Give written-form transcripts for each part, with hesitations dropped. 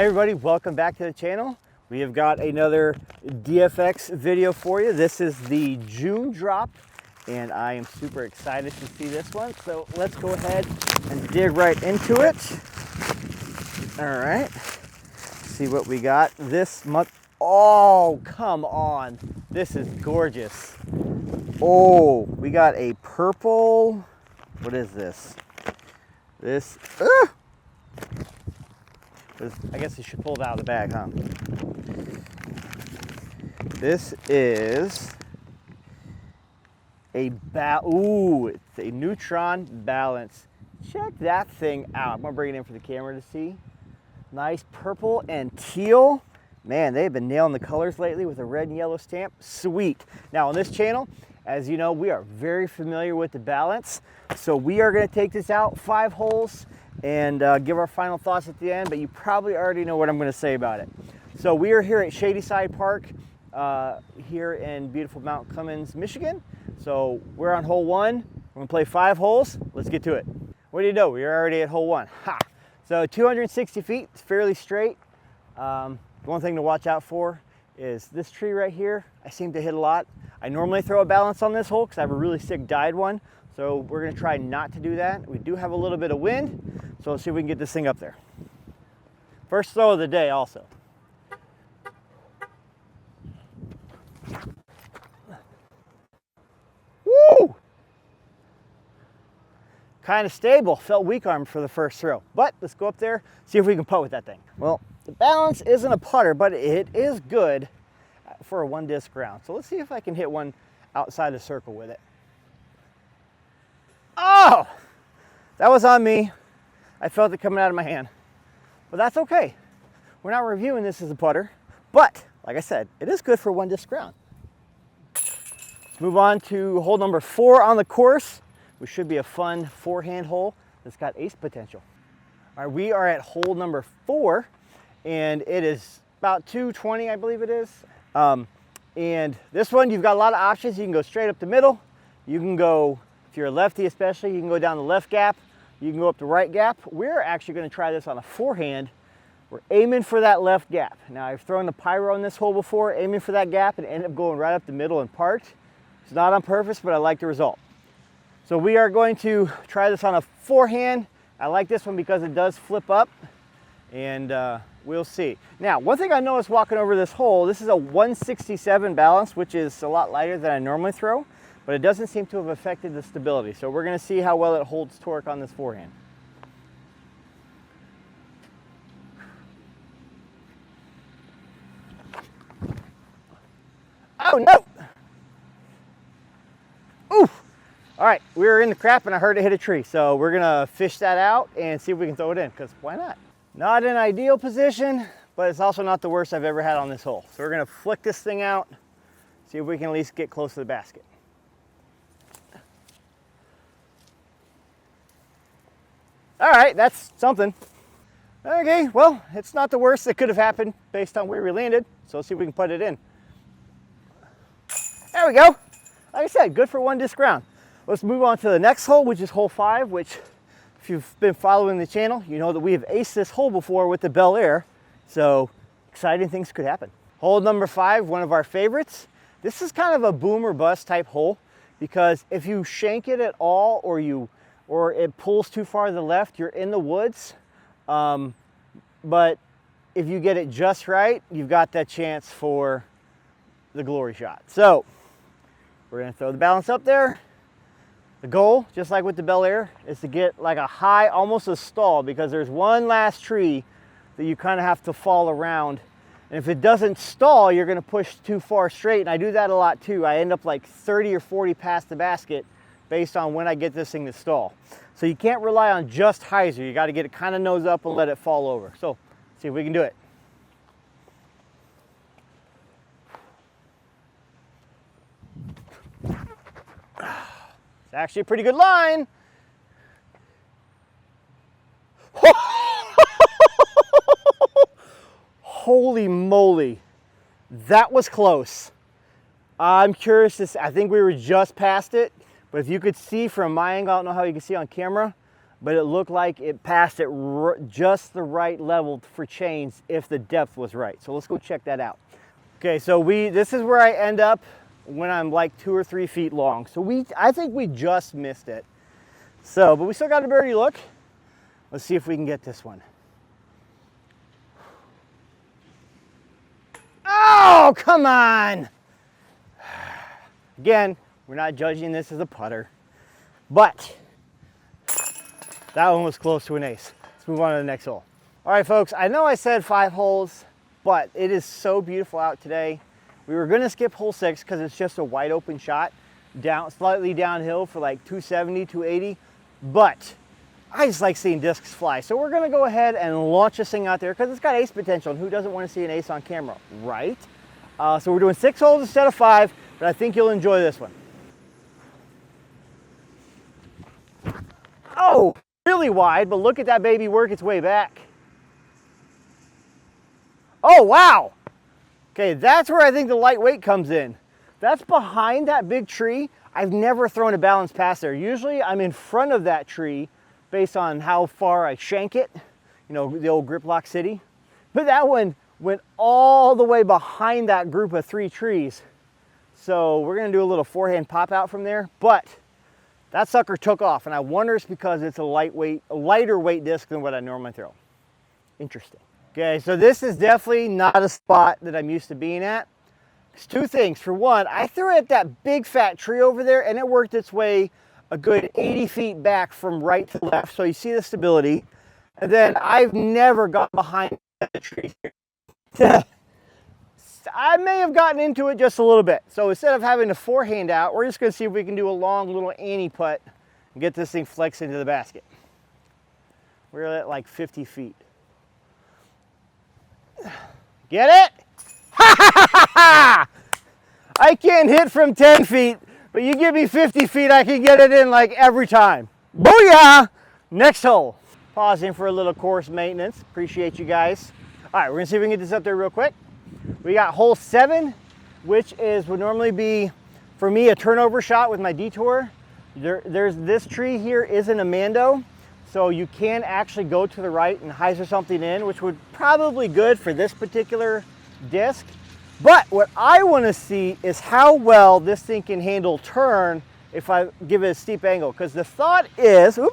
everybody, welcome back to the channel. We have got another DFX video for you. This is the June drop, and I am super excited to see this one. So let's go ahead and dig right into it. All right, see what we got this month. Oh, come on. This is gorgeous. Oh, we got a purple. What is this? I guess you should pull it out of the bag, huh? This is a it's a neutron balance. Check that thing out. I'm gonna bring it in for the camera to see. Nice purple and teal. Man, they've been nailing the colors lately with a red and yellow stamp. Sweet. Now on this channel, as you know, we are very familiar with the balance. So we are gonna take this out 5 holes and give our final thoughts at the end, but you probably already know what I'm gonna say about it. So we are here at Shadyside Park here in beautiful Mount Clemens, Michigan. So we're on hole 1. We're gonna play 5 holes. Let's get to it. What do you know? We're already at hole 1. Ha! So 260 feet, it's fairly straight. One thing to watch out for is this tree right here. I seem to hit a lot. I normally throw a balance on this hole because I have a really sick dyed one. So we're gonna try not to do that. We do have a little bit of wind, so let's see if we can get this thing up there. First throw of the day also. Woo! Kind of stable, felt weak armed for the first throw. But let's go up there, see if we can putt with that thing. Well, the balance isn't a putter, but it is good for a 1-disc round. So let's see if I can hit one outside the circle with it. Oh, that was on me. I felt it coming out of my hand, but that's okay. We're not reviewing this as a putter, but like I said, it is good for 1-disc round. Let's move on to hole number 4 on the course, which should be a fun 4-hand hole that's got ace potential. All right, we are at hole number 4, and it is about 220, I believe it is. And this one, you've got a lot of options. You can go straight up the middle. You can go, if you're a lefty especially, you can go down the left gap. You can go up the right gap. We're actually going to try this on a 4-hand. We're aiming for that left gap. Now, I've thrown the pyro on this hole before, aiming for that gap, and ended up going right up the middle and parked. It's not on purpose, but I like the result. So we are going to try this on a 4-hand. I like this one because it does flip up, and we'll see. Now, one thing I noticed walking over this hole, this is a 167 balance, which is a lot lighter than I normally throw, but it doesn't seem to have affected the stability. So we're gonna see how well it holds torque on this 4-hand. Oh no! Oof! All right, we were in the crap and I heard it hit a tree. So we're gonna fish that out and see if we can throw it in, because why not? Not an ideal position, but it's also not the worst I've ever had on this hole. So we're gonna flick this thing out, see if we can at least get close to the basket. All right, that's something. Okay, well, it's not the worst that could have happened based on where we landed. So let's see if we can put it in. There we go. Like I said, good for 1-disc round. Let's move on to the next hole, which is hole 5, which if you've been following the channel, you know that we have aced this hole before with the Bel Air. So exciting things could happen. Hole number 5, one of our favorites. This is kind of a boom or bust type hole, because if you shank it at all or it pulls too far to the left, you're in the woods. But if you get it just right, you've got that chance for the glory shot. So we're gonna throw the balance up there. The goal, just like with the Bel Air, is to get like a high, almost a stall, because there's one last tree that you kind of have to fall around. And if it doesn't stall, you're gonna push too far straight. And I do that a lot too. I end up like 30 or 40 past the basket based on when I get this thing to stall. So you can't rely on just hyzer. You got to get it kind of nose up and let it fall over. So see if we can do it. It's actually a pretty good line. Holy moly, that was close. I'm curious to see, I think we were just past it, but if you could see from my angle, I don't know how you can see on camera, but it looked like it passed it just the right level for chains if the depth was right. So let's go check that out. Okay, so this is where I end up when I'm like 2 or 3 feet long. So I think we just missed it. So, but we still got a birdie look. Let's see if we can get this one. Oh, come on. Again, we're not judging this as a putter, but that one was close to an ace. Let's move on to the next hole. All right, folks, I know I said 5 holes, but it is so beautiful out today. We were gonna skip hole 6 because it's just a wide open shot, slightly downhill for like 270, 280, but I just like seeing discs fly. So we're gonna go ahead and launch this thing out there because it's got ace potential, and who doesn't want to see an ace on camera, right? So we're doing 6 holes instead of 5, but I think you'll enjoy this one. Oh, really wide, but look at that baby work its way back. Oh, wow. Okay, that's where I think the lightweight comes in. That's behind that big tree. I've never thrown a balanced pass there. Usually I'm in front of that tree based on how far I shank it, you know, the old grip lock city. But that one went all the way behind that group of 3 trees. So we're gonna do a little forehand pop out from there, but that sucker took off, and I wonder it's because it's a lighter weight disc than what I normally throw. Interesting. Okay, so this is definitely not a spot that I'm used to being at. There's 2 things. For one, I threw it at that big fat tree over there, and it worked its way a good 80 feet back from right to left, so you see the stability. And then I've never got behind the tree. I may have gotten into it just a little bit. So instead of having to forehand out, we're just gonna see if we can do a long little Annie putt and get this thing flexed into the basket. We're at like 50 feet. Get it? Ha ha ha ha! I can't hit from 10 feet, but you give me 50 feet, I can get it in like every time. Booyah! Next hole. Pausing for a little course maintenance. Appreciate you guys. All right, we're gonna see if we can get this up there real quick. We got hole 7, which would normally be, for me, a turnover shot with my detour. There's this tree here isn't a Mando, so you can actually go to the right and hyzer something in, which would probably good for this particular disc. But what I want to see is how well this thing can handle turn if I give it a steep angle. Because the thought is, the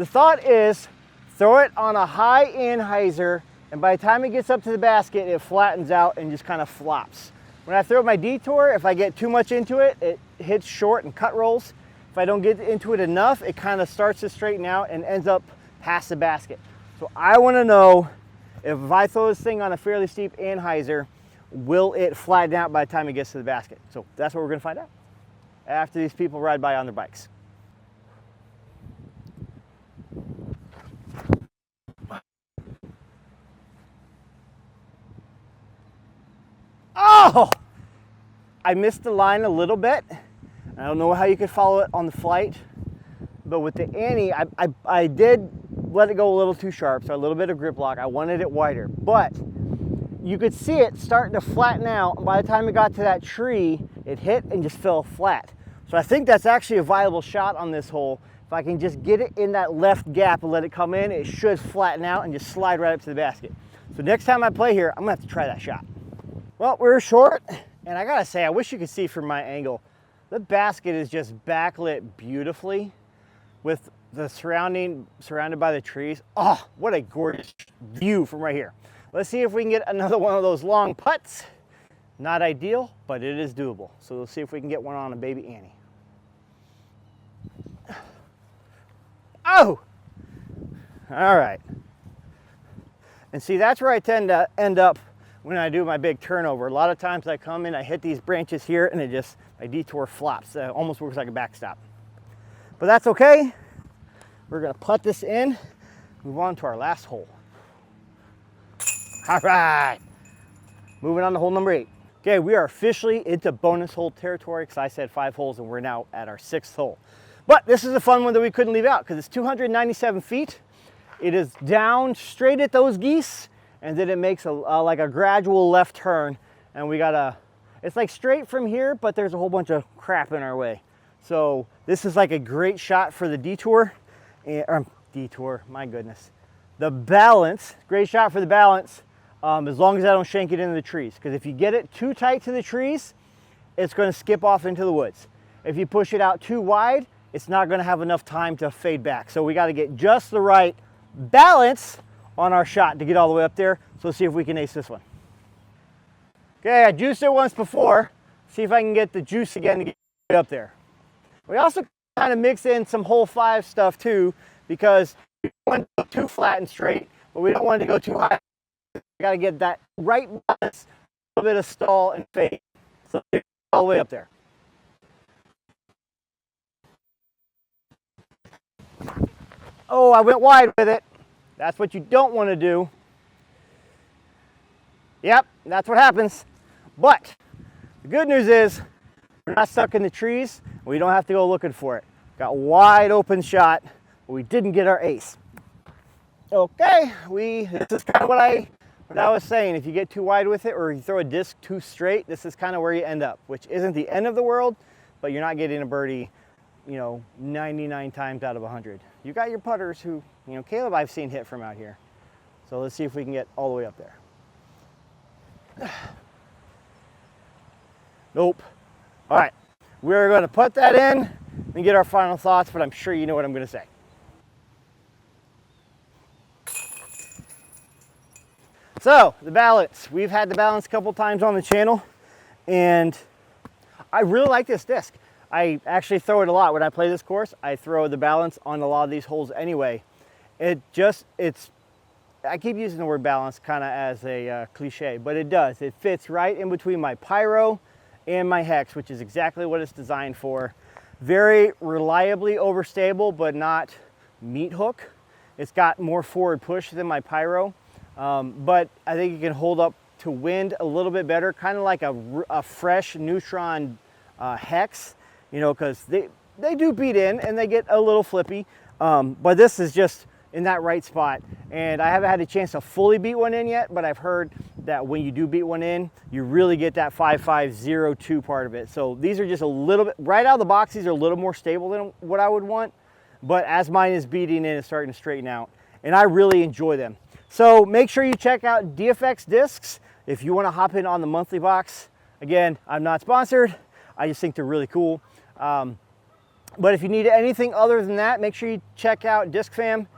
thought is throw it on a high in hyzer, and by the time it gets up to the basket, it flattens out and just kind of flops. When I throw my detour, if I get too much into it, it hits short and cut rolls. If I don't get into it enough, it kind of starts to straighten out and ends up past the basket. So I want to know if I throw this thing on a fairly steep anhyzer, will it flatten out by the time it gets to the basket? So that's what we're going to find out after these people ride by on their bikes. Oh! I missed the line a little bit. I don't know how you could follow it on the flight, but with the Annie, I did let it go a little too sharp, so a little bit of grip lock. I wanted it wider, but you could see it starting to flatten out. And by the time it got to that tree, it hit and just fell flat. So I think that's actually a viable shot on this hole. If I can just get it in that left gap and let it come in, it should flatten out and just slide right up to the basket. So next time I play here, I'm gonna have to try that shot. Well, we're short, and I gotta say, I wish you could see from my angle. The basket is just backlit beautifully with the surrounded by the trees. Oh, what a gorgeous view from right here. Let's see if we can get another one of those long putts. Not ideal, but it is doable. So we'll see if we can get one on a baby Annie. Oh! All right. And see, that's where I tend to end up when I do my big turnover. A lot of times I come in, I hit these branches here, and my detour flops. Almost works like a backstop. But that's okay. We're gonna putt this in, move on to our last hole. All right, moving on to hole number 8. Okay, we are officially into bonus hole territory because I said 5 holes and we're now at our 6th hole. But this is a fun one that we couldn't leave out because it's 297 feet. It is down straight at those geese, and then it makes like a gradual left turn, and we got it's like straight from here, but there's a whole bunch of crap in our way. So this is like a great shot for the detour, detour, my goodness. The balance, great shot for the balance, as long as I don't shank it into the trees. Because if you get it too tight to the trees, it's going to skip off into the woods. If you push it out too wide, it's not going to have enough time to fade back. So we got to get just the right balance on our shot to get all the way up there. So let's see if we can ace this one. Okay, I juiced it once before. See if I can get the juice again to get it up there. We also kind of mix in some hole 5 stuff too, because we don't want to go too flat and straight, but we don't want it to go too high. We got to get that right balance, a little bit of stall and fade. So all the way up there. Oh, I went wide with it. That's what you don't want to do. Yep, that's what happens. But the good news is we're not stuck in the trees. We don't have to go looking for it. Got wide open shot, but we didn't get our ace. Okay, this is kind of what I was saying. If you get too wide with it or you throw a disc too straight, this is kind of where you end up, which isn't the end of the world, but you're not getting a birdie, 99 times out of 100. You got your putters who, Caleb I've seen hit from out here. So let's see if we can get all the way up there. Nope. All right, we're going to put that in and get our final thoughts, but I'm sure you know what I'm going to say. So the balance, we've had the balance a couple times on the channel, and I really like this disc. I actually throw it a lot when I play this course. I throw the balance on a lot of these holes anyway. I keep using the word balance kind of as a cliche, but it does. It fits right in between my pyro and my hex, which is exactly what it's designed for. Very reliably overstable, but not meat hook. It's got more forward push than my pyro, but I think it can hold up to wind a little bit better, kind of like a fresh neutron hex, because they do beat in and they get a little flippy, but this is just in that right spot. And I haven't had a chance to fully beat one in yet, but I've heard that when you do beat one in, you really get that 5.502 part of it. So these are just a little bit, right out of the box, these are a little more stable than what I would want, but as mine is beating in, it's starting to straighten out, and I really enjoy them. So make sure you check out DFX discs if you want to hop in on the monthly box. Again, I'm not sponsored. I just think they're really cool. But if you need anything other than that, make sure you check out Disc Fam.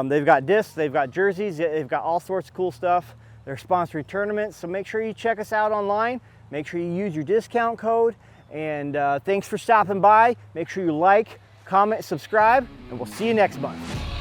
They've got discs, they've got jerseys, they've got all sorts of cool stuff. They're sponsoring tournaments, so make sure you check us out online. Make sure you use your discount code. And thanks for stopping by. Make sure you like, comment, subscribe, and we'll see you next month.